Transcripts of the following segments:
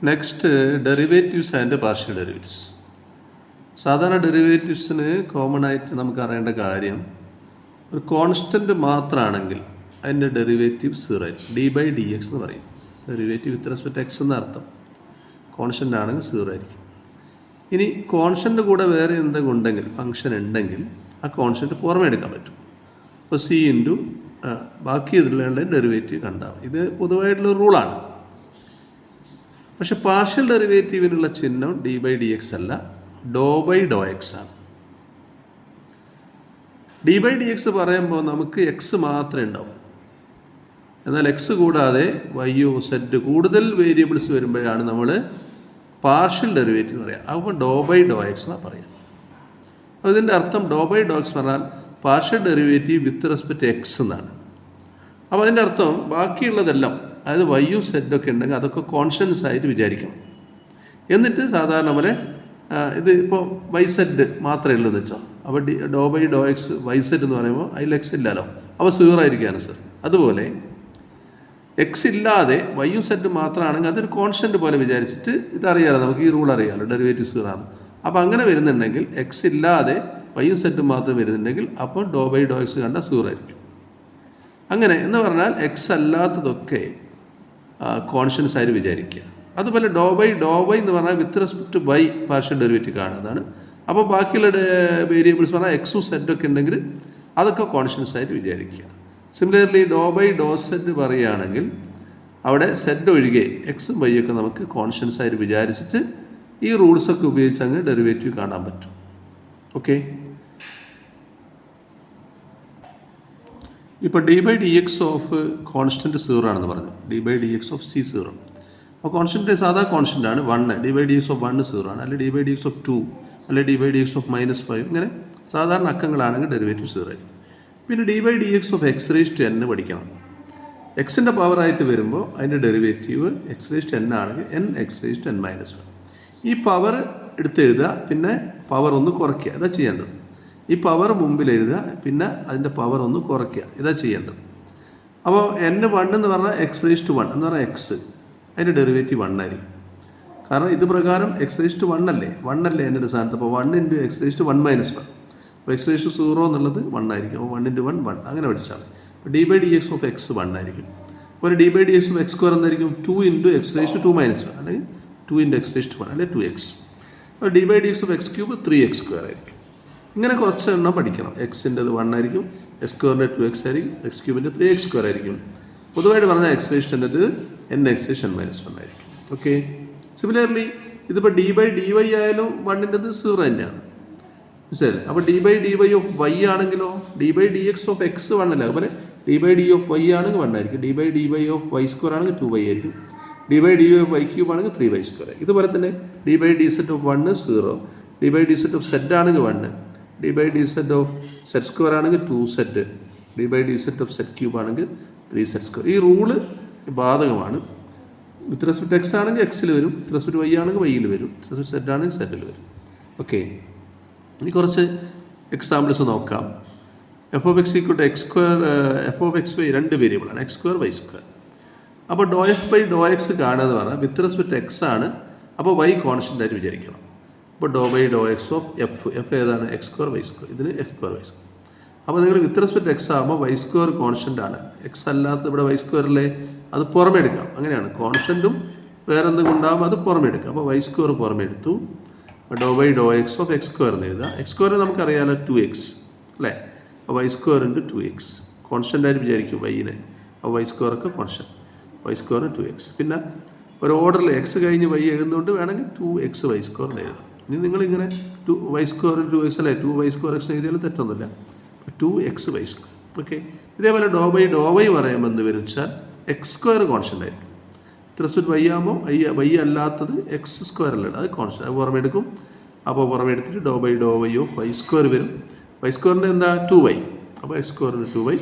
Next derivatives and partial derivatives. സാധാരണ ഡെറിവേറ്റീവ്സിന് common ആയിട്ട് നമുക്ക് അറിയേണ്ട കാര്യം, ഒരു കോൺസ്റ്റൻറ്റ് മാത്രമാണെങ്കിൽ അതിൻ്റെ ഡെറിവേറ്റീവ് 0 ആയിരിക്കും. d/dx എന്ന് പറയും. ഡെറിവേറ്റീവ് വിത്ത് റെസ്പെക്ട് എക്സ് എന്ന അർത്ഥം. കോൺസ്റ്റൻ്റ് ആണെങ്കിൽ 0 ആയിരിക്കും. ഇനി കോൺസ്റ്റൻ്റ് കൂടെ വേറെ എന്തെങ്കിലും ഉണ്ടെങ്കിൽ, ഫംഗ്ഷൻ ഉണ്ടെങ്കിൽ ആ കോൺസ്റ്റൻറ്റ് പുറമെ എടുക്കാൻ പറ്റും. അപ്പോൾ സി ഇൻറ്റു ബാക്കി ഇതിലുള്ള ഡെറിവേറ്റീവ് കണ്ടാവും. ഇത് പൊതുവായിട്ടുള്ള റൂളാണ്. പക്ഷെ പാർഷ്യൽ ഡെറിവേറ്റീവിനുള്ള ചിഹ്നം d/dx അല്ല, ∂/∂x ആണ്. d/dx പറയുമ്പോൾ നമുക്ക് എക്സ് മാത്രമേ ഉണ്ടാവും. എന്നാൽ എക്സ് കൂടാതെ വൈയോ സെഡ് കൂടുതൽ വേരിയബിൾസ് വരുമ്പോഴാണ് നമ്മൾ പാർഷ്യൽ ഡെറിവേറ്റീവ് പറയുക. അപ്പോൾ ∂/∂x എന്നാണ് പറയുക. അപ്പോൾ ഇതിൻ്റെ അർത്ഥം ∂/∂x പറഞ്ഞാൽ partial derivative with respect X എന്നാണ്. അപ്പോൾ അതിൻ്റെ അർത്ഥം ബാക്കിയുള്ളതെല്ലാം, അതായത് വൈയും സെഡൊക്കെ ഉണ്ടെങ്കിൽ അതൊക്കെ കോൺസ്റ്റൻസ് ആയിട്ട് വിചാരിക്കണം. എന്നിട്ട് സാധാരണ പോലെ ഇത് ഇപ്പോൾ വൈ സെഡ് മാത്രമേ ഉള്ളൂ എന്ന് വെച്ചാൽ, അപ്പോൾ ∂/∂x വൈ സെഡ് എന്ന് പറയുമ്പോൾ അതിൽ എക്സ് ഇല്ലല്ലോ, അപ്പോൾ 0 ആയിരിക്കും ആൻസർ. അതുപോലെ എക്സ് ഇല്ലാതെ വൈയും സെഡ് മാത്രമാണെങ്കിൽ അതൊരു കോൺസ്റ്റൻറ്റ് പോലെ വിചാരിച്ചിട്ട്, ഇതറിയാലോ, നമുക്ക് ഈ റൂൾ അറിയാമല്ലോ, ഡെറിവേറ്റീവ് 0 ആണ്. അപ്പോൾ അങ്ങനെ വരുന്നുണ്ടെങ്കിൽ, എക്സ് ഇല്ലാതെ വൈയും സെഡ് മാത്രം വരുന്നുണ്ടെങ്കിൽ അപ്പോൾ ∂/∂x കണ്ട 0 ആയിരിക്കും. അങ്ങനെ എന്ന് പറഞ്ഞാൽ എക്സ് അല്ലാത്തതൊക്കെ കോൺസ്റ്റൻസ് ആയിട്ട് വിചാരിക്കുക. അതുപോലെ ∂/∂y എന്ന് പറഞ്ഞാൽ with respect Y partial derivative കാണുന്നതാണ്. അപ്പോൾ ബാക്കിയുള്ള വേരിയബിൾസ് പറഞ്ഞാൽ എക്സും സെഡൊക്കെ ഉണ്ടെങ്കിൽ അതൊക്കെ കോൺസ്റ്റൻസ് ആയിട്ട് വിചാരിക്കുക. സിമിലർലി ∂/∂z പറയുകയാണെങ്കിൽ അവിടെ സെഡ് ഒഴികെ എക്സും വൈയൊക്കെ നമുക്ക് കോൺസ്റ്റൻസ് ആയിട്ട് വിചാരിച്ചിട്ട് ഈ റൂൾസൊക്കെ ഉപയോഗിച്ച് അങ്ങ് ഡെറിവേറ്റീവ് കാണാൻ പറ്റും. ഓക്കെ, ഇപ്പോൾ d/dx ഓഫ് കോൺസ്റ്റൻറ്റ് 0 ആണെന്ന് പറഞ്ഞു. d/dx of c 0. അപ്പോൾ കോൺസ്റ്റൻറ്റ് സാധാ കോൺസ്റ്റൻ്റ് ആണ് 1. d/dx ഓഫ് 1 0 ആണ്. അല്ലെങ്കിൽ d/dx ഓഫ് 2, അല്ലെങ്കിൽ d/dx ഓഫ് -5. ഇങ്ങനെ സാധാരണ അക്കങ്ങളാണെങ്കിൽ ഡെറിവേറ്റീവ് 0 ആയിരിക്കും. പിന്നെ d/dx ഓഫ് x⁻n പഠിക്കണം. എക്സിൻ്റെ പവറായിട്ട് വരുമ്പോൾ അതിൻ്റെ ഡെറിവേറ്റീവ് x⁻n ആണെങ്കിൽ n(x⁻n - 1). ഈ പവർ എടുത്തെഴുതുക, പിന്നെ പവർ ഒന്ന് കുറയ്ക്കുക, ഇതാ ചെയ്യേണ്ടത്. ഈ പവർ മുമ്പിൽ എഴുതുക, പിന്നെ അതിൻ്റെ പവർ ഒന്ന് കുറയ്ക്കുക, ഇതാ ചെയ്യേണ്ടത്. അപ്പോൾ n1 എന്ന് പറഞ്ഞാൽ x⁻1 എന്ന് പറഞ്ഞാൽ എക്സ്, അതിൻ്റെ ഡെറിവേറ്റീവ് 1 ആയിരിക്കും. കാരണം ഇത് പ്രകാരം x⁻1 അല്ലേ, 1 അല്ലേ എൻ്റെ സ്ഥാനത്ത്. അപ്പോൾ 1 × x⁻1 - 1. അപ്പോൾ x⁻0 എന്നുള്ളത് 1 ആയിരിക്കും. അപ്പോൾ 1 × 1 1, അങ്ങനെ പഠിച്ചാൽ മതി. അപ്പോൾ d/dx ഓഫ് x 1 ആയിരിക്കും. അപ്പോൾ d/dx ഓഫ് x² എന്തായിരിക്കും? 2 × x⁻2 - 1, അല്ലെങ്കിൽ 2 × x⁻1, അല്ലെങ്കിൽ 2x. അപ്പോൾ d/dx ഓഫ് x³ 3x² ആയിരിക്കും. ഇങ്ങനെ കുറച്ച് എണ്ണം പഠിക്കണം. എക്സിൻ്റെത് 1 ആയിരിക്കും, x²ൻ്റെ 2x ആയിരിക്കും, x³ 3x² ആയിരിക്കും. പൊതുവായിട്ട് പറഞ്ഞാൽ x⁻ൻ്റെത് n(x⁻n - 1) ആയിരിക്കും. ഓക്കെ, സിമിലർലി ഇതിപ്പോൾ d/dy ആയാലും 1ൻ്റെത് 0 തന്നെയാണ്, മനസ്സിലല്ലേ? അപ്പോൾ d/dy ഓഫ് y ആണെങ്കിലോ, d/dx ഓഫ് x 1 അല്ല, അതുപോലെ d/d ഓഫ് y ആണെങ്കിൽ 1 ആയിരിക്കും. d/dy ഓഫ് y² ആണെങ്കിൽ 2y ആയിരിക്കും. d/dy ഓഫ് y³ ആണെങ്കിൽ 3y². ഇതുപോലെ തന്നെ d/dz of 1 0, d/dz of z ആണെങ്കിൽ 1, d/dz ഓഫ് z² ആണെങ്കിൽ 2z, d/dz ഓഫ് z³ ആണെങ്കിൽ 3z². ഈ റൂള് ബാധകമാണ്. വിത്ത് റെസ്പെക്ട് എക്സ് ആണെങ്കിൽ എക്സിൽ വരും, വിത്ത് റെസ്പെക്ട് വൈ ആണെങ്കിൽ വൈയിൽ വരും, വിത്ത് റെസ്പെക്ട് സെഡ് ആണെങ്കിൽ സെഡിൽ വരും. ഓക്കെ, ഇനി കുറച്ച് എക്സാമ്പിൾസ് നോക്കാം. f(x) = x², f(x, y) 2 വേരിയബിളാണ്, x² y². അപ്പോൾ ∂f/∂x കാണുക എന്ന് പറഞ്ഞാൽ വിത്ത് റെസ്പെക്ട് എക്സ് ആണ്. അപ്പോൾ y കോൺസ്റ്റൻ്റ് ആയിട്ട് വിചാരിക്കണം. അപ്പോൾ ∂/∂x ഓഫ് എഫ് ഏതാണ്? x² y². ഇതിന് x² y². അപ്പോൾ നിങ്ങൾ വിത്ത് റെസ്പെക്ട് എക്സ് ആകുമ്പോൾ y² കോൺസ്റ്റൻ്റ് ആണ്. എക്സ് അല്ലാത്തത് ഇവിടെ y² അല്ലേ, അത് പുറമെ എടുക്കാം. അങ്ങനെയാണ്, കോൺസ്റ്റൻറ്റും വേറെ എന്തെങ്കിലും ഉണ്ടാകുമ്പോൾ അത് പുറമെ എടുക്കാം. അപ്പോൾ y² പുറമെ എടുത്തു. ∂/∂x ഓഫ് x² എന്ന് എഴുതുക. x² നമുക്കറിയാമല്ലോ 2x അല്ലേ. അപ്പോൾ y² × 2x കോൺസ്റ്റൻ്റ് ആയിട്ട് വിചാരിക്കും വൈനെ. അപ്പോൾ y² ഒക്കെ കോൺസ്റ്റൻറ്റ്, y² 2x. പിന്നെ ഒരു ഓർഡറിൽ എക്സ് കഴിഞ്ഞ് y എഴുതുന്നതുകൊണ്ട് വേണമെങ്കിൽ 2x y² എന്ന് എഴുതാം. ഇനി നിങ്ങളിങ്ങനെ y² 2x അല്ലേ, 2y² x എഴുതിയാലും തെറ്റൊന്നുമില്ല. 2x y². ഓക്കെ, ഇതേപോലെ ∂/∂y പറയുമ്പോൾ എന്ത് വരും വെച്ചാൽ x² കോൺസ്റ്റൻ്റ് ആയിരിക്കും. വിത്ത് വൈ ആകുമ്പോൾ വൈ അല്ലാത്തത് x² അല്ലേ, അത് കോൺസ്റ്റൻ്റ്, അത് പുറമെ എടുക്കും. അപ്പോൾ പുറമെ എടുത്തിട്ട് ∂/∂y ഓഫ് y² വരും. y²ൻ്റെ എന്താ 2y, അപ്പോൾ x² 2y,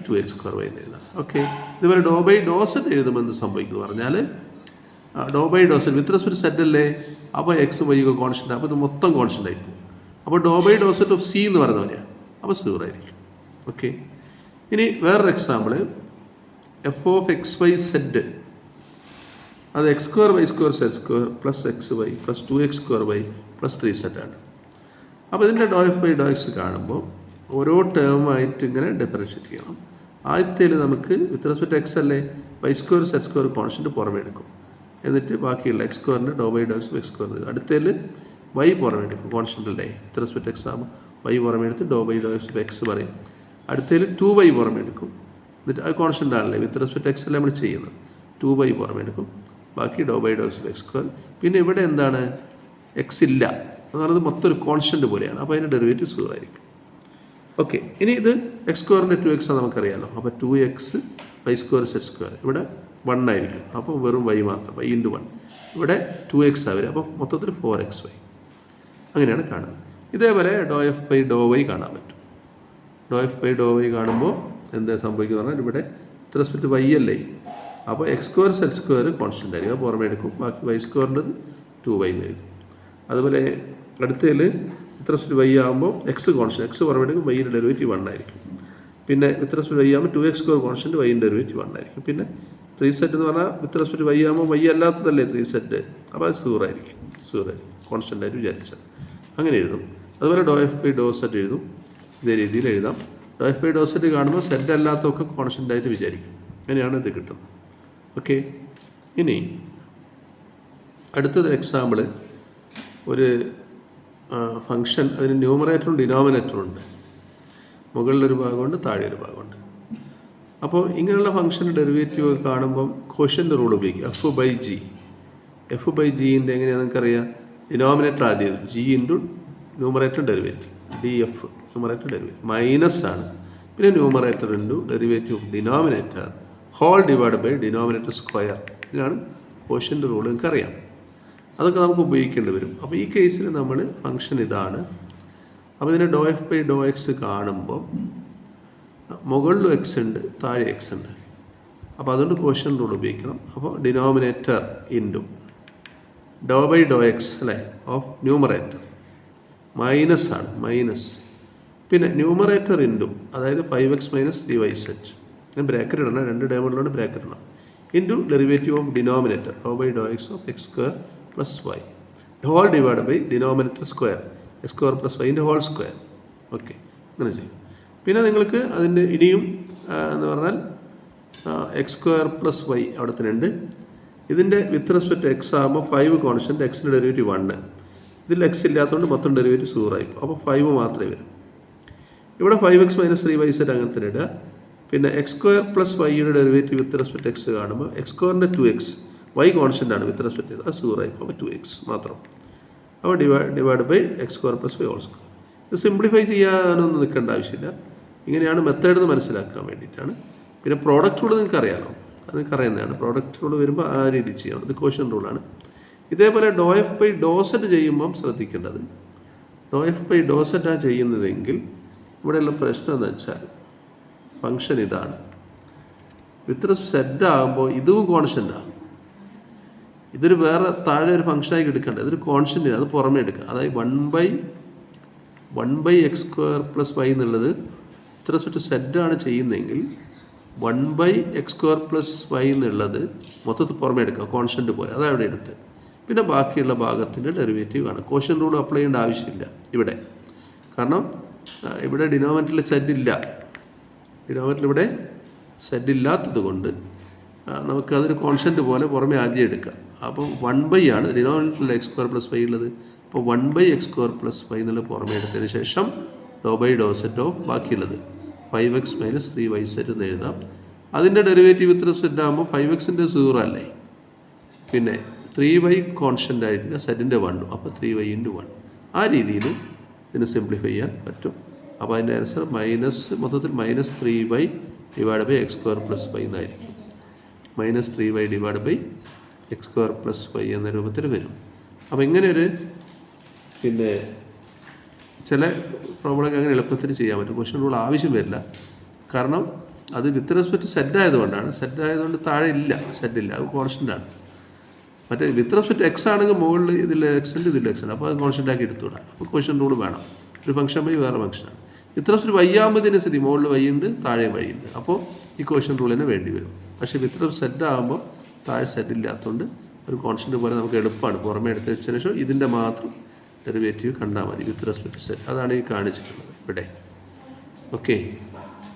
2x² y എന്ന് എഴുതാം. ഓക്കെ, ഇതുപോലെ ∂/∂z എഴുതുമ്പോൾ എന്ത് സംഭവിക്കുന്നു പറഞ്ഞാൽ, ∂/∂z വിത്ത് റെസ്പെക്ട് സെഡ് അല്ലേ, അപ്പോൾ എക്സ് വൈ ഒക്കെ കോൺസ്റ്റൻ്റ്, അപ്പോൾ ഇത് മൊത്തം കോൺസ്റ്റൻ്റ് ആയിപ്പോകും. അപ്പോൾ ∂/∂z ഓഫ് c എന്ന് പറയുന്ന പോലെയാണ്, അപ്പോൾ 0 ആയിരിക്കും. ഓക്കെ, ഇനി വേറൊരു എക്സാമ്പിൾ, f(x, y, z) അത് x square y square z square plus x y plus 2x square y plus 3z ആണ്. അപ്പോൾ ഇതിൻ്റെ do f by do x കാണുമ്പോൾ ഓരോ ടേമായിട്ട് ഇങ്ങനെ ഡിഫറൻഷ്യേറ്റ് ചെയ്യണം. ആദ്യത്തേൽ നമുക്ക് വിത്ത് റെസ്പെക്ട് എക്സ് അല്ലേ, y square z square constant പുറമെ എടുക്കും. എന്നിട്ട് ബാക്കിയുള്ള എക്സ് സ്ക്വയറിൻ്റെ do by do x x square. അടുത്തേൽ വൈ പുറമെ എടുക്കും, കോൺസ്റ്റൻ്റ് അല്ലേ, വിത്ത് റെസ്പെക്ട് എക്സ് ആകുമ്പോൾ വൈ പുറമെ എടുത്ത് ഡോ ബൈ ഡോ എക്സ് എക്സ് പറയും. അടുത്തേൽ 2y പുറമെ എടുക്കും, എന്നിട്ട് അത് കോൺസ്റ്റൻ്റ് ആണല്ലേ, വിത്ത് റെസ്പെക്ട് എക്സ് അല്ലേ നമ്മൾ ചെയ്യുന്നത്, 2y പുറമെ എടുക്കും. ബാക്കി do by do x x square. പിന്നെ ഇവിടെ എന്താണ്, എക്സ് ഇല്ല എന്ന് പറയുന്നത് മൊത്തം ഒരു കോൺസ്റ്റൻറ്റ് പോലെയാണ്. അപ്പോൾ അതിൻ്റെ ഡെറിവേറ്റീവ് 0 ആയിരിക്കും. ഓക്കെ, ഇനി ഇത് എക്സ് സ്ക്വയറിൻ്റെ 2x നമുക്കറിയാമല്ലോ. അപ്പോൾ 2x Y square z square ഇവിടെ 1 ആയിരിക്കും. അപ്പോൾ വെറും y മാത്രം, y × 1. ഇവിടെ 2x ആവരും, അപ്പോൾ മൊത്തത്തിൽ 4xy. അങ്ങനെയാണ് കാണുന്നത്. ഇതേപോലെ ഡോ എഫ് ബൈ ഡോ വൈ കാണാൻ പറ്റും. ഡോ എഫ് ബൈ ഡോ വൈ കാണുമ്പോൾ എന്താ സംഭവിക്കുന്നത് പറഞ്ഞാൽ ഇവിടെ വിത്ത് റെസ്പെക്ട് വൈ അല്ലേ, അപ്പോൾ X square z square constant ആയിരിക്കും, അത് പുറമെ എടുക്കും. ബാക്കി വൈ സ്ക്വയറിൻ്റെ 2y എന്ന് എഴുതും. അതുപോലെ അടുത്തതിൽ വിത്ത് റെസ്പെക്ട് വൈ ആകുമ്പോൾ എക്സ് കോൺസ്റ്റൻ്റ്, എക്സ് പുറമെ എടുക്കും, വൈയുടെ ഡെറിവേറ്റീവ് 1 ആയിരിക്കും. പിന്നെ വിത്ത് റെസ്പെക്ട് വൈ ആകുമ്പോൾ 2x സ്ക്വയർ കോൺസ്റ്റൻറ്റ്, വൈൻ്റെ ഡെറിവേറ്റീവ് 1 ആയിരിക്കും. പിന്നെ 3z എന്ന് പറഞ്ഞാൽ വിത്ത് റെസ്പെക്ട് വൈ ആകുമ്പോൾ വൈ അല്ലാത്തതല്ലേ 3z, അപ്പോൾ അത് 0 ആയിരിക്കും, 0 ആയിരിക്കും, കോൺസ്റ്റൻ്റ് ആയിട്ട് വിചാരിച്ചത്. അങ്ങനെ എഴുതും. അതുപോലെ ഡോ എഫ് ബൈ ഡോ സെറ്റ് എഴുതും, ഇതേ രീതിയിൽ എഴുതാം. ഡോ എഫ് ബൈ ഡോ സെറ്റ് കാണുമ്പോൾ സെറ്റ് അല്ലാത്തതൊക്കെ കോൺസ്റ്റൻ്റ് ആയിട്ട് വിചാരിക്കും. അങ്ങനെയാണ് ഇത് കിട്ടുന്നത്. ഓക്കെ, ഇനി അടുത്തത് എക്സാമ്പിൾ, ഒരു ഫംഗ്ഷൻ, അതിന് ന്യൂമറേറ്ററും ഡിനോമിനേറ്ററും ഉണ്ട്. മുകളിലൊരു ഭാഗമുണ്ട്, താഴെ ഒരു ഭാഗമുണ്ട്. അപ്പോൾ ഇങ്ങനെയുള്ള ഫംഗ്ഷൻ്റെ ഡെറിവേറ്റീവ് കാണുമ്പം ക്വോഷ്യൻ്റ് റൂൾ ഉപയോഗിക്കുക. F by g. F by ജിൻ്റെ എങ്ങനെയാണെന്ന് നമുക്കറിയാം, ഡിനോമിനേറ്റർ ആദ്യം g into numerator derivative, d f numerator derivative minus ആണ്. പിന്നെ numerator into derivative of denominator whole divide by denominator square. ഇതിനാണ് ക്വോഷ്യൻ്റ് റൂൾ, നിങ്ങൾക്കറിയാം. അതൊക്കെ നമുക്ക് ഉപയോഗിക്കേണ്ടി വരും. അപ്പോൾ ഈ കേസിൽ നമ്മൾ ഫംഗ്ഷൻ ഇതാണ്. അപ്പോൾ ഇതിന് ഡോ എഫ് ബൈ ഡോ എക്സ് കാണുമ്പോൾ മുകളിലും എക്സ് ഉണ്ട്, താഴെ എക്സ് ഉണ്ട്. അപ്പോൾ അതുകൊണ്ട് ക്വോഷ്യൻ്റ് റൂൾ ഉപയോഗിക്കണം. അപ്പോൾ denominator into do by do x അല്ലേ ഓഫ് ന്യൂമറേറ്റർ മൈനസ് ആണ്, മൈനസ്. പിന്നെ ന്യൂമറേറ്റർ ഇൻറ്റു അതായത് 5x മൈനസ് 3yz, ഞാൻ ബ്രാക്കറ്റ് ഇടണം, 2 ടേമുകളിലാണ് ബ്രാക്കറ്റ് ഇടണം, into derivative of denominator do by do x of x square plus Y whole divide by denominator square x square plus വൈൻ്റെ whole square. Okay, അങ്ങനെ ചെയ്യും. പിന്നെ നിങ്ങൾക്ക് അതിൻ്റെ ഇനിയും എന്ന് പറഞ്ഞാൽ എക്സ് സ്ക്വയർ പ്ലസ് വൈ അവിടെ തന്നെ ഉണ്ട്. ഇതിൻ്റെ വിത്ത് റെസ്പെക്ട് എക്സ് ആകുമ്പോൾ 5 കോൺസ്റ്റൻറ്റ്, എക്സിൻ്റെ ഡെറിവേറ്റീവ് 1. ഇതിൽ എക്സ് ഇല്ലാത്തതുകൊണ്ട് മൊത്തം ഡെറിവേറ്റീവ് 0 ആയിപ്പോൾ, അപ്പോൾ 5 മാത്രമേ വരും. ഇവിടെ 5x മൈനസ് 3yz അങ്ങനെ തന്നെ ഇടുക. പിന്നെ എക്സ് സ്ക്വയർ പ്ലസ് വൈയുടെ ഡെറിവേറ്റീവ് വിത്ത് റെസ്പെക്ട് എക്സ് കാണുമ്പോൾ എക്സ് സ്ക്വയറിൻ്റെ 2x, വൈ കോൺസ്റ്റൻ്റ് ആണ്, വിത്ത് റെസ്പെക്ട് ചെയ്ത് അത് 0 ആയിപ്പോൾ, അപ്പോൾ 2x മാത്രം. അപ്പോൾ divide by X square plus Y whole square. ഇത് സിംപ്ലിഫൈ ചെയ്യാനൊന്നും നിൽക്കേണ്ട ആവശ്യമില്ല. ഇങ്ങനെയാണ് മെത്തേഡ് എന്ന് മനസ്സിലാക്കാൻ വേണ്ടിയിട്ടാണ്. പിന്നെ പ്രോഡക്റ്റ് റൂൾ നിങ്ങൾക്ക് അറിയാമല്ലോ, അത് നിങ്ങൾക്ക് അറിയുന്നതാണ്. പ്രോഡക്റ്റ് റൂൾ വരുമ്പോൾ ആ രീതി ചെയ്യണം, ഇത് ക്വോഷ്യൻ്റ് റൂളാണ്. ഇതേപോലെ ഡോ എഫ് ബൈ ഡോ സെറ്റ് ചെയ്യുമ്പം ശ്രദ്ധിക്കേണ്ടത്, ഡോ എഫ് ബൈ ഡോ സെറ്റാണ് ചെയ്യുന്നതെങ്കിൽ ഇവിടെയുള്ള പ്രശ്നം എന്ന് വെച്ചാൽ ഫംഗ്ഷൻ ഇതാണ്. വിത്ത് സെറ്റ് ആകുമ്പോൾ ഇതും കോൺസ്റ്റൻ്റാണ്. ഇതൊരു വേറെ താഴെ ഒരു ഫംഗ്ഷനായി എടുക്കേണ്ട, ഇതൊരു കോൺസ്റ്റൻ്റ്, അത് പുറമേ എടുക്കുക. അതായത് 1 by X square plus Y എന്നുള്ളത് ഇത്ര സെറ്റാണ് ചെയ്യുന്നതെങ്കിൽ 1 by X square plus Y എന്നുള്ളത് മൊത്തത്തിൽ പുറമേ എടുക്കുക, കോൺസ്റ്റൻ്റ് പോലെ, അതാണ് ഇവിടെ എടുത്ത്. പിന്നെ ബാക്കിയുള്ള ഭാഗത്തിൻ്റെ ഡെറിവേറ്റീവ് ആണ്. ക്വോഷ്യൻ്റ് റൂൾ അപ്ലൈ ചെയ്യേണ്ട ആവശ്യമില്ല ഇവിടെ, കാരണം ഇവിടെ ഡിനോമിനേറ്ററിൽ സെറ്റ് ഇല്ല. ഡിനോമിനേറ്ററിൽ ഇവിടെ സെറ്റ് ഇല്ലാത്തത് കൊണ്ട് നമുക്കതൊരു കോൺസ്റ്റൻ്റ് പോലെ പുറമേ ആദ്യം എടുക്കാം. അപ്പോൾ 1 ബൈ ആണ് ഡിനോമിനേറ്ററിൽ എക്സ് സ്ക്വയർ പ്ലസ് വൈ ഉള്ളത്. അപ്പോൾ 1 by X square plus Y എന്നുള്ളത് പുറമേ എടുത്തതിന് ശേഷം doe by doe set of ബാക്കിയുള്ളത് 5x മൈനസ് 3yz എന്ന് എഴുതാം. അതിൻ്റെ ഡെറിവേറ്റീവ് ഇത്ര സെറ്റ് ആകുമ്പോൾ 5xൻ്റെ 0 അല്ലേ, പിന്നെ 3y കോൺസ്റ്റൻ്റ് ആയിട്ട് സെറ്റിൻ്റെ 1, അപ്പോൾ 3y × 1. ആ രീതിയിൽ ഇതിന് സിംപ്ലിഫൈ ചെയ്യാൻ പറ്റും. അപ്പോൾ അതിൻ്റെ ആൻസർ മൊത്തത്തിൽ minus 3y divide by X square plus y എന്നായിരിക്കും. Minus 3y divide by X square plus y എന്ന രൂപത്തിൽ വരും. അപ്പോൾ ഇങ്ങനെ ഒരു പിന്നെ ചില പ്രോബ്ലമൊക്കെ അങ്ങനെ എളുപ്പത്തിൽ ചെയ്യാൻ പറ്റും. ക്വസ്റ്റ്യൻ റൂൾ ആവശ്യം വരില്ല, കാരണം അത് വിത്ത് റെസ്പെക്റ്റ് സെറ്റ് ആയതുകൊണ്ടാണ്. സെറ്റ് ആയതുകൊണ്ട് താഴെ ഇല്ല, സെറ്റില്ല, അത് കോൺസ്റ്റൻ്റാണ്. മറ്റേ വിത്ത് റെസ്പെക്റ്റ് എക്സ് ആണെങ്കിൽ മുകളിൽ ഇതിൽ എക്സ് ഉണ്ട്, ഇതിൽ എക്സ് ഉണ്ട്, അപ്പോൾ അത് കോൺസ്റ്റൻ്റ് ആക്കി എടുത്തുകൂടാ. അപ്പോൾ ക്വസ്റ്റ്യൻ റൂൾ വേണം. ഒരു ഫംഗ്ഷൻ വഴി വേറെ ഫംഗ്ഷനാണ്. വിത്ത് റെസ്പെക്റ്റ് വൈ ആകുമ്പോൾ ഇതിന് സ്ഥിതി മുകളിൽ വൈ ഉണ്ട്, താഴെ വൈ ഉണ്ട്, അപ്പോൾ ഈ ക്വസ്റ്റ്യൻ റൂൾ തന്നെ വേണ്ടി വരും. പക്ഷേ വിത്ത് റെസ്പെക്റ്റ് സെറ്റ് ആകുമ്പോൾ താഴെ സെറ്റ് ഇല്ലാത്തതുകൊണ്ട് ഒരു കോൺസ്റ്റൻറ്റ് പോലെ നമുക്ക് എളുപ്പമാണ്. പുറമേ എടുത്ത് വെച്ചതിന് ശേഷം ഇതിൻ്റെ മാത്രം ഡെറിവേറ്റീവ് കണ്ടാൽ മതി വിത്ത് റെസ്പെക്ട് സെറ്റ്. അതാണ് ഈ കാണിച്ചിട്ടുള്ളത് ഇവിടെ. ഓക്കെ.